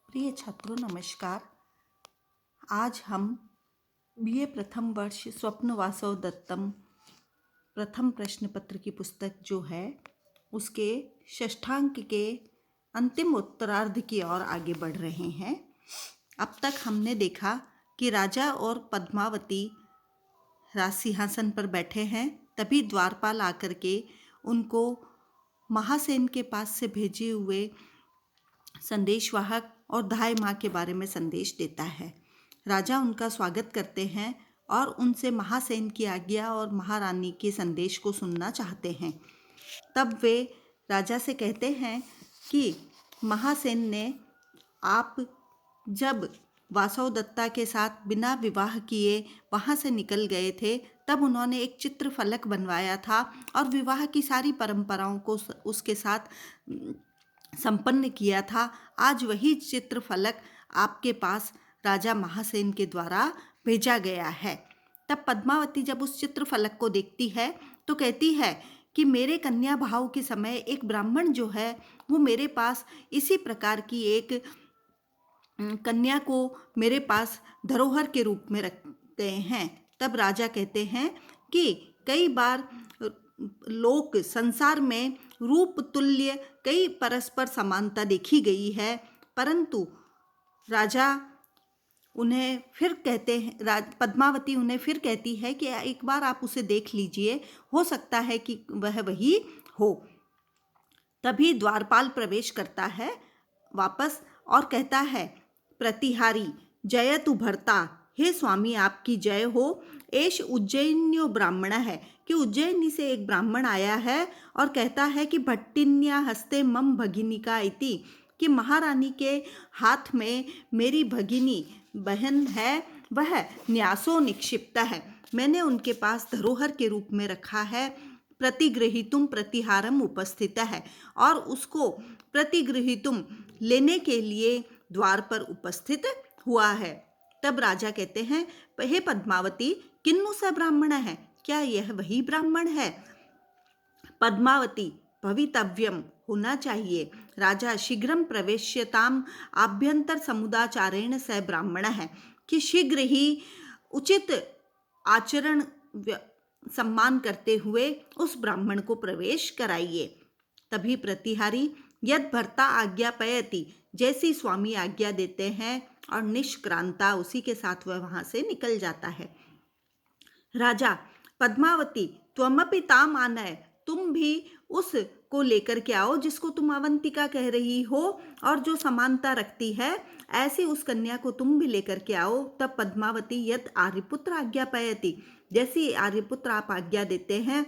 प्रिय छात्रों नमस्कार। आज हम बीए प्रथम वर्ष स्वप्न वासव दत्तम प्रथम प्रश्न पत्र की पुस्तक जो है उसके षष्ठांक के अंतिम उत्तरार्ध की ओर आगे बढ़ रहे हैं। अब तक हमने देखा कि राजा और पद्मावती राज सिंहासन पर बैठे हैं। तभी द्वारपाल आकर के उनको महासेन के पास से भेजे हुए संदेशवाहक और धाय माँ के बारे में संदेश देता है। राजा उनका स्वागत करते हैं और उनसे महासेन की आज्ञा और महारानी के संदेश को सुनना चाहते हैं। तब वे राजा से कहते हैं कि महासेन ने आप जब वासव दत्ता के साथ बिना विवाह किए वहाँ से निकल गए थे तब उन्होंने एक चित्र फलक बनवाया था और विवाह की सारी परंपराओं को उसके साथ संपन्न किया था। आज वही चित्र फलक आपके पास राजा महासेन के द्वारा भेजा गया है। तब पद्मावती जब उस चित्र फलक को देखती है तो कहती है कि मेरे कन्या भाव के समय एक ब्राह्मण जो है वो मेरे पास इसी प्रकार की एक कन्या को मेरे पास धरोहर के रूप में रखते हैं। तब राजा कहते हैं कि कई बार लोक संसार में रूप तुल्य कई परस्पर समानता देखी गई है, परंतु राजा उन्हें फिर कहते हैं, पद्मावती उन्हें फिर कहती है कि एक बार आप उसे देख लीजिए, हो सकता है कि वह वही हो। तभी द्वारपाल प्रवेश करता है वापस और कहता है, प्रतिहारी जयतु भर्ता, हे स्वामी आपकी जय हो। एष उज्जैन्यो ब्राह्मण है कि उज्जैनी से एक ब्राह्मण आया है और कहता है कि भट्टिन्या हस्ते मम भगिनिका इति, कि महारानी के हाथ में मेरी भगिनी बहन है वह न्यासो निक्षिप्त है, मैंने उनके पास धरोहर के रूप में रखा है। प्रतिगृहीतुम प्रतिहारम उपस्थित है और उसको प्रतिगृहीतुम लेने के लिए द्वार पर उपस्थित हुआ है। तब राजा कहते हैं, हे पद्मावती किन्नु स ब्राह्मण है, क्या यह वही ब्राह्मण है? पद्मावती भवितव्यम होना चाहिए। राजा शीघ्रम प्रवेश्यताम आभ्यंतर समुदाचारेण स ब्राह्मण है, कि शीघ्र ही उचित आचरण सम्मान करते हुए उस ब्राह्मण को प्रवेश कराइए। तभी प्रतिहारी यद भर्ता आज्ञापयति, जैसी स्वामी आज्ञा देते हैं और निष्क्रांता उसी के साथ वह वहां से निकल जाता है। राजा पद्मावती त्वमपि ताम आनय, तुम भी उस को लेकर के आओ जिसको तुम अवंतिका कह रही हो और जो समानता रखती है, ऐसी उस कन्या को तुम भी लेकर के आओ। तब पद्मावती यद आर्यपुत्र आज्ञापयति, जैसी आर्यपुत्र आप आज्ञा देते हैं,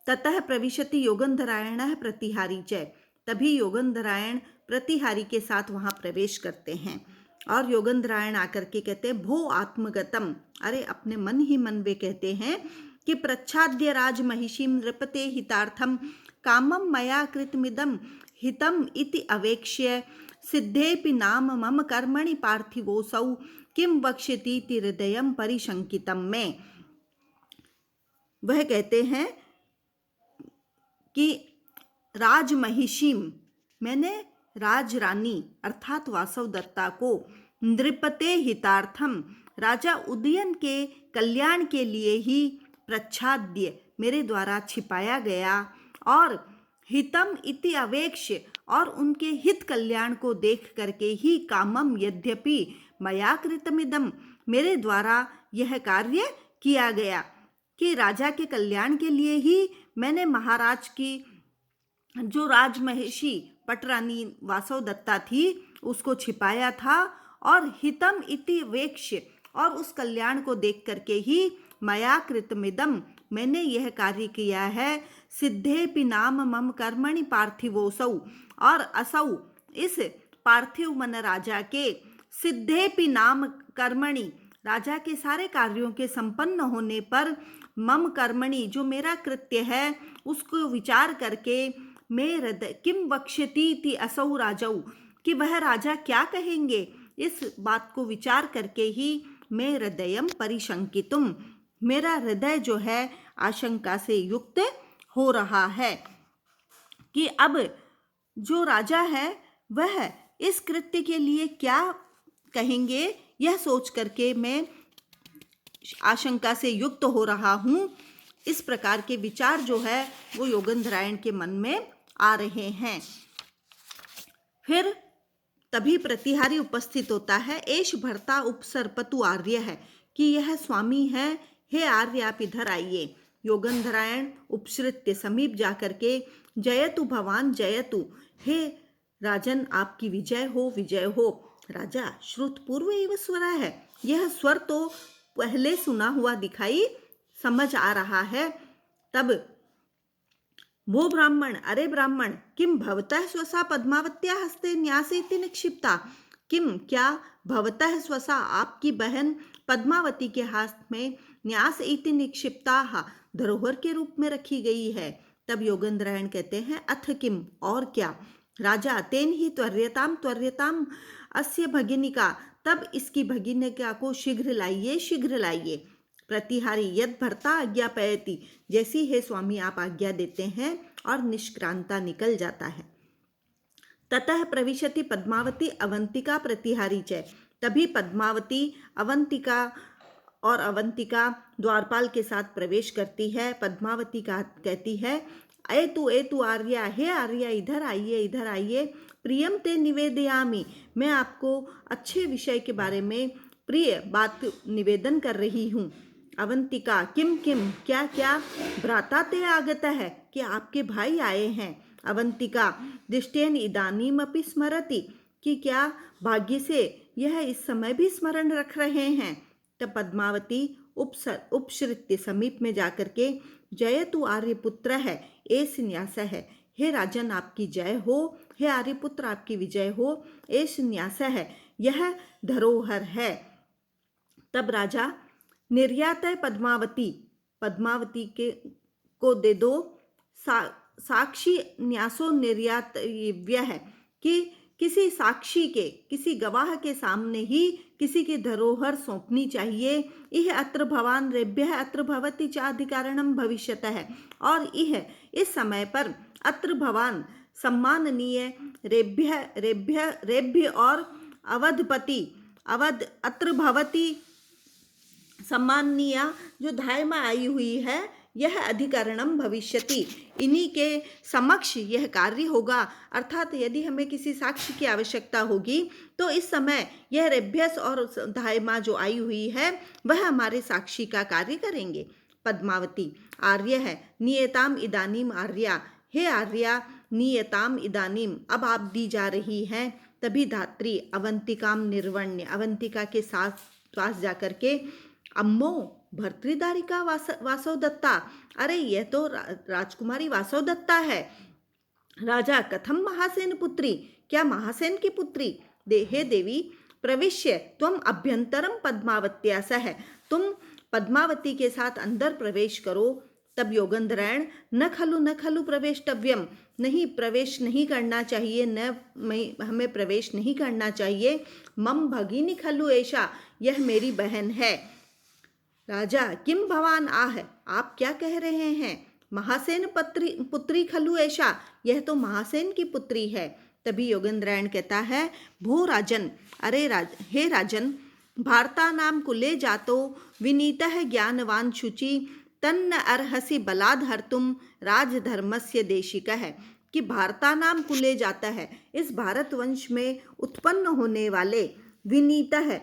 ततः प्रविशति योगंधरायण प्रतिहारी च, तभी योगंधरायण प्रतिहारी के साथ वहां प्रवेश करते हैं और योगंधरायण आकर के कहते हैं, भो आत्मगतम, अरे अपने मन ही मन वे कहते हैं कि प्रच्छाद्य राज महिषीम नृपते हितार्थम कामम मया कृतमिदम हितम इति अवेक्ष्य सिद्धेपि नाम मम कर्मणि पार्थिवोऽसौ किम वक्ष्यतीति हृदयम परिशंकितम में। वह कहते हैं कि राज महिषीम, मैंने राज रानी अर्थात वासव दत्ता को, नृपते हितार्थम, राजा उदयन के कल्याण के लिए ही, प्रच्छाद्य मेरे द्वारा छिपाया गया, और हितम इति अवेक्ष्य और उनके हित कल्याण को देख करके ही, कामम यद्यपि मया कृतमिदम, मेरे द्वारा यह कार्य किया गया, कि राजा के कल्याण के लिए ही मैंने महाराज की जो राजमहिषी पटरानी वासव दत्ता थी उसको छिपाया था, और हितम इति वेक्ष्य और उस कल्याण को देख करके ही, मया कृतमिदम मैंने यह कार्य किया है, सिद्धेपि नाम मम कर्मणि पार्थिवोऽसौ, और असौ इस पार्थिव मन राजा के, सिद्धेपि नाम कर्मणि राजा के सारे कार्यों के संपन्न होने पर, मम कर्मणि जो मेरा कृत्य है उसको विचार करके, मैं हृदय किम वक्ष्यति असौ राजौ, कि वह राजा क्या कहेंगे, इस बात को विचार करके ही मैं हृदयम परिशंकितुम, मेरा हृदय जो है आशंका से युक्त हो रहा है कि अब जो राजा है वह इस कृत्य के लिए क्या कहेंगे, यह सोच करके मैं आशंका से युक्त हो रहा हूँ। इस प्रकार के विचार जो है वो योगेंद्रायण के मन में आ रहे हैं। फिर तभी प्रतिहारी उपस्थित होता है। एष भर्ता उपसर्पतु आर्य है, कि यह स्वामी है, हे आर्य आप इधर आइए। योगेंद्रायण उपसृत्य समीप जाकर के जयतु भवान जयतु, हे राजन आपकी विजय हो, विजय हो। राजा श्रुतपूर्व एव स्वर है, यह स्वर तो पहले सुना हुआ दिखाई समझ आ रहा है। तब वो ब्राह्मण, अरे ब्राह्मण, किम भवतः स्वसा पद्मावत्या हस्ते न्यासेति निक्षिप्ता, किम क्या भवतः स्वसा आपकी बहन पद्मावती के हाथ में न्यास इति निक्षिप्ता धरोहर के रूप में रखी गई है। तब योगेंद्रायण कहते हैं अथ किम, और क्या। राजा तेन ही त्वर्यताम त्वर्यताम अस्य भगिनिका, तब इसकी भगिनिका को शीघ्र लाइए, शीघ्र लाइए। प्रतिहारी यद भर्ता आज्ञापयति, जैसी है स्वामी आप आज्ञा देते हैं, और निष्क्रांता निकल जाता है। ततः प्रविशति पद्मावती अवंतिका प्रतिहारी च, तभी पद्मावती अवंतिका और अवंतिका द्वारपाल के साथ प्रवेश करती है। पद्मावती का कहती है ए तू आर्या, हे आर्या इधर आइए, इधर आइए। प्रियम ते निवेदयामि, मैं आपको अच्छे विषय के बारे में प्रिय बात निवेदन कर रही हूँ। अवंतिका किम किम, क्या क्या। भ्राता ते आगत है, कि आपके भाई आए हैं। अवंतिका दृष्टेन इदानीमपि स्मरति, कि क्या भाग्य से यह इस समय भी स्मरण रख रहे हैं। तब पद्मावती उपसृत्य समीप में जाकर के जयतु आर्यपुत्र है, एस न्यास है, हे राजन आपकी जय हो, हे आर्यपुत्र आपकी विजय हो, एस न्यास है, यह धरोहर है। तब राजा निर्यात पद्मावती, पद्मावती के को दे दो साक्षी न्यासो निर्यातव्य है, कि किसी साक्षी के, किसी गवाह के सामने ही किसी की धरोहर सौंपनी चाहिए। यह अत्र भवान रेभ्य अत्र भवति चाधिकारणम भविष्यत है, और यह इस समय पर अत्र भवान सम्माननीय रेभ्य रेभ्य रेभ्य और अवधपति अवध अत्र भवति सम्माननीय जो धायमा आई हुई है, यह अधिकरणम भविष्यति, इन्हीं के समक्ष यह कार्य होगा। अर्थात यदि हमें किसी साक्ष्य की आवश्यकता होगी तो इस समय यह रेभ्यस और धायमा जो आई हुई है वह हमारे साक्षी का कार्य करेंगे। पद्मावती आर्य है, नियताम इदानीम आर्या, हे आर्या नियताम इदानीम, अब आप दी जा रही हैं। तभी धात्री अवंतिकाम निर्वण्य, अवंतिका के पास जाकर के अम्मो भर्तृदारिका वासव दत्ता, अरे यह तो राजकुमारी वासव दत्ता है। राजा कथम महासेन पुत्री, क्या महासेन की पुत्री। हे देवी प्रविश्य त्वम अभ्यंतरम पद्मावत्या सह, तुम पद्मावती के साथ अंदर प्रवेश करो। तब योगेंद्रायण न खलु प्रवेष्टव्यम, नहीं प्रवेश नहीं करना चाहिए, न हमें प्रवेश नहीं करना चाहिए। मम भगिनी खलु ऐशा, यह मेरी बहन है। राजा किम भवान आह, आप क्या कह रहे हैं। महासेन पुत्री खलु ऐशा, यह तो महासेन की पुत्री है। तभी योगेंद्रायण कहता है भो राजन, अरे हे राजन, भारता नाम कुले जातो विनीतः ज्ञानवान शुचि तन्न अर्हसि बलाद हर्तुम राजधर्मस्य देशिका है, कि भारता नाम कुले जाता है, इस भारत वंश में उत्पन्न होने वाले विनीत है,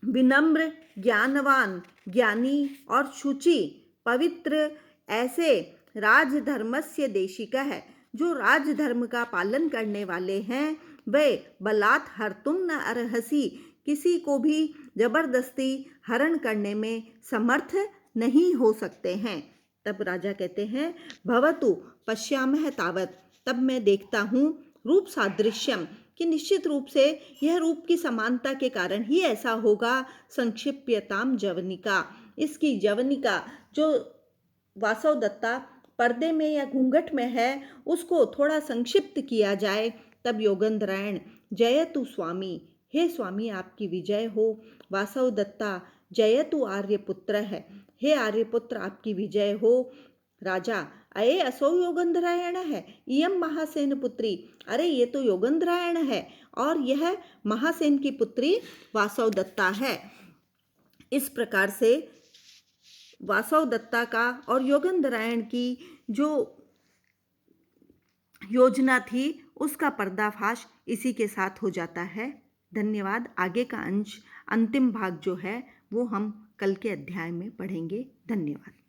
विनम्र, ज्ञानवान, ज्ञानी और शुचि, पवित्र, ऐसे राजधर्मस्य देशिका है, जो राजधर्म का पालन करने वाले हैं, वे बलात् हर्तुम न अर्हसि, किसी को भी जबरदस्ती हरण करने में समर्थ नहीं हो सकते हैं। तब राजा कहते हैं भवतु पश्यामः तावत, तब मैं देखता हूँ रूप सादृश्यम, कि निश्चित रूप से यह रूप की समानता के कारण ही ऐसा होगा। संक्षिप्यताम जवनिका, इसकी जवनिका जो वासव दत्ता पर्दे में या घूंघट में है उसको थोड़ा संक्षिप्त किया जाए। तब योगेंद्रायण जयतु स्वामी, हे स्वामी आपकी विजय हो। वासव दत्ता जयतु आर्यपुत्र है, हे आर्यपुत्र आपकी विजय हो। राजा अये असौ योगंधरायण है, इयम महासेन पुत्री, अरे ये तो योगंधरायण है और यह महासेन की पुत्री वासवदत्ता है। इस प्रकार से वासवदत्ता का और योगंधरायण की जो योजना थी उसका पर्दाफाश इसी के साथ हो जाता है। धन्यवाद। आगे का अंश, अंतिम भाग जो है वो हम कल के अध्याय में पढ़ेंगे। धन्यवाद।